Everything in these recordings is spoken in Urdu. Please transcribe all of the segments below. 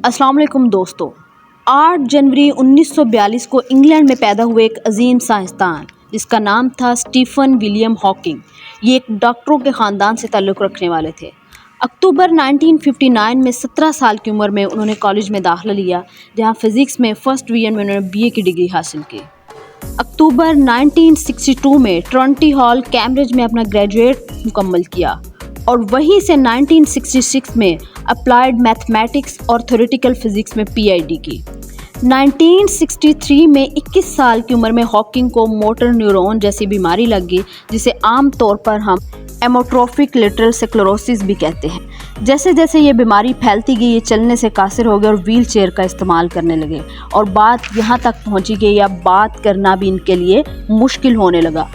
السلام علیکم دوستو، 8 جنوری 1942 کو انگلینڈ میں پیدا ہوئے ایک عظیم سائنسدان جس کا نام تھا اسٹیفن ولیم ہاکنگ۔ یہ ایک ڈاکٹروں کے خاندان سے تعلق رکھنے والے تھے۔ اکتوبر 1959 میں 17 سال کی عمر میں انہوں نے کالج میں داخلہ لیا، جہاں فزکس میں فرسٹ ڈویژن میں انہوں نے BA کی ڈگری حاصل کی۔ اکتوبر 1962 میں ٹرنٹی ہال کیمبرج میں اپنا گریجویٹ مکمل کیا اور وہیں سے 1966 میں اپلائیڈ میتھمیٹکس اور تھیوریٹیکل فزکس میں PhD کی۔ 1963 میں 21 سال کی عمر میں ہاکنگ کو موٹر نیورون جیسی بیماری لگ گئی، جسے عام طور پر ہم ایموٹروفک لیٹرل سکلروسس بھی کہتے ہیں۔ جیسے جیسے یہ بیماری پھیلتی گئی، یہ چلنے سے قاصر ہو گئے اور ویل چیئر کا استعمال کرنے لگے، اور بات یہاں تک پہنچی کہ یا بات کرنا بھی ان کے لیے مشکل ہونے لگا۔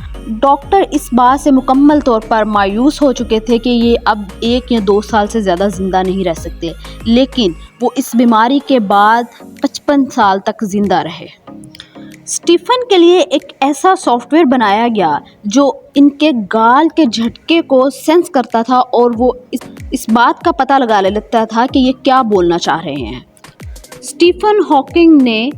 ڈاکٹر اس بات سے مکمل طور پر مایوس ہو چکے تھے کہ یہ اب 1 یا 2 سال سے زیادہ زندہ نہیں رہ سکتے، لیکن وہ اس بیماری کے بعد 55 سال تک زندہ رہے۔ اسٹیفن کے لیے ایک ایسا سافٹ ویئر بنایا گیا جو ان کے گال کے جھٹکے کو سینس کرتا تھا اور وہ اس بات کا پتہ لگا لیتا تھا کہ یہ کیا بولنا چاہ رہے ہیں۔ اسٹیفن ہاکنگ نے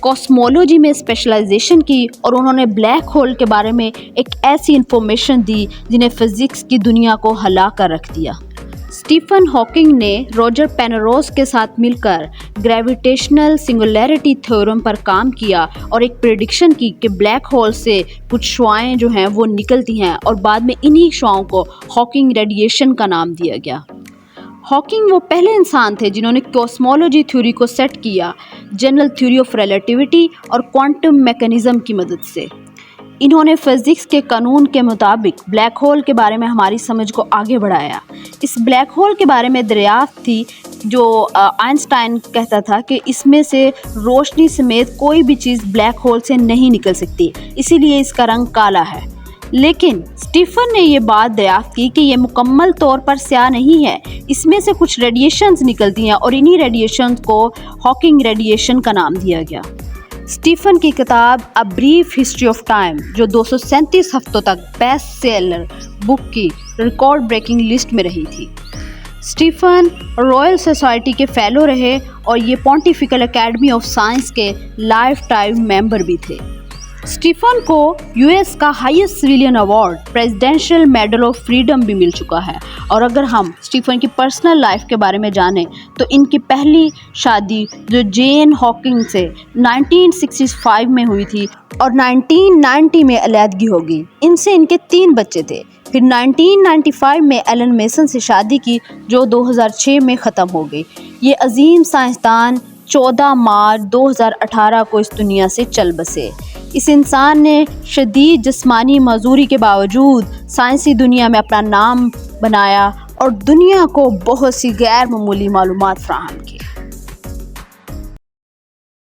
کاسمولوجی میں اسپیشلائزیشن کی اور انہوں نے بلیک ہول کے بارے میں ایک ایسی انفارمیشن دی جنہیں فزکس کی دنیا کو ہلا کر رکھ دیا۔ اسٹیفن ہاکنگ نے روجر پینروز کے ساتھ مل کر گریویٹیشنل سنگولیرٹی تھیورم پر کام کیا اور ایک پریڈکشن کی کہ بلیک ہول سے کچھ شعاعیں جو ہیں وہ نکلتی ہیں، اور بعد میں انہی شعاعوں کو ہاکنگ ریڈیشن کا نام دیا گیا۔ ہاکنگ وہ پہلے انسان تھے جنہوں نے کاسمولوجی تھیوری کو سیٹ کیا جنرل تھیوری آف ریلیٹیوٹی اور کوانٹم میکانزم کی مدد سے۔ انہوں نے فزکس کے قانون کے مطابق بلیک ہول کے بارے میں ہماری سمجھ کو آگے بڑھایا۔ اس بلیک ہول کے بارے میں دریافت تھی جو آئنسٹائن کہتا تھا کہ اس میں سے روشنی سمیت کوئی بھی چیز بلیک ہول سے نہیں نکل سکتی، اسی لیے اس کا رنگ کالا ہے۔ لیکن اسٹیفن نے یہ بات دریافت کی کہ یہ مکمل طور پر سیاہ نہیں ہے، اس میں سے کچھ ریڈیشنز نکلتی ہیں اور انہی ریڈیشنز کو ہاکنگ ریڈیشن کا نام دیا گیا۔ اسٹیفن کی کتاب a brief history of time, جو 237 ہفتوں تک بیسٹ سیلر بک کی ریکارڈ بریکنگ لسٹ میں رہی تھی۔ اسٹیفن رائل سوسائٹی کے فیلو رہے اور یہ پونٹیفیکل اکیڈمی آف سائنس کے لائف ٹائم ممبر بھی تھے۔ اسٹیفن کو US کا highest civilian award Presidential Medal of Freedom بھی مل چکا ہے، اور اگر ہم اسٹیفن کی پرسنل لائف کے بارے میں جانیں تو ان کی پہلی شادی جو جین ہاکنگ سے 1965 میں ہوئی تھی اور 1990 میں علیحدگی ہو گئی۔ ان سے ان کے 3 بچے تھے۔ پھر 1995 میں ایلن میسن سے شادی کی جو 2006 میں ختم ہو گئی۔ یہ عظیم سائنسدان 14 مارچ 2018 کو اس دنیا سے چل بسے۔ اس انسان نے شدید جسمانی معذوری کے باوجود سائنسی دنیا میں اپنا نام بنایا اور دنیا کو بہت سی غیر معمولی معلومات فراہم کی۔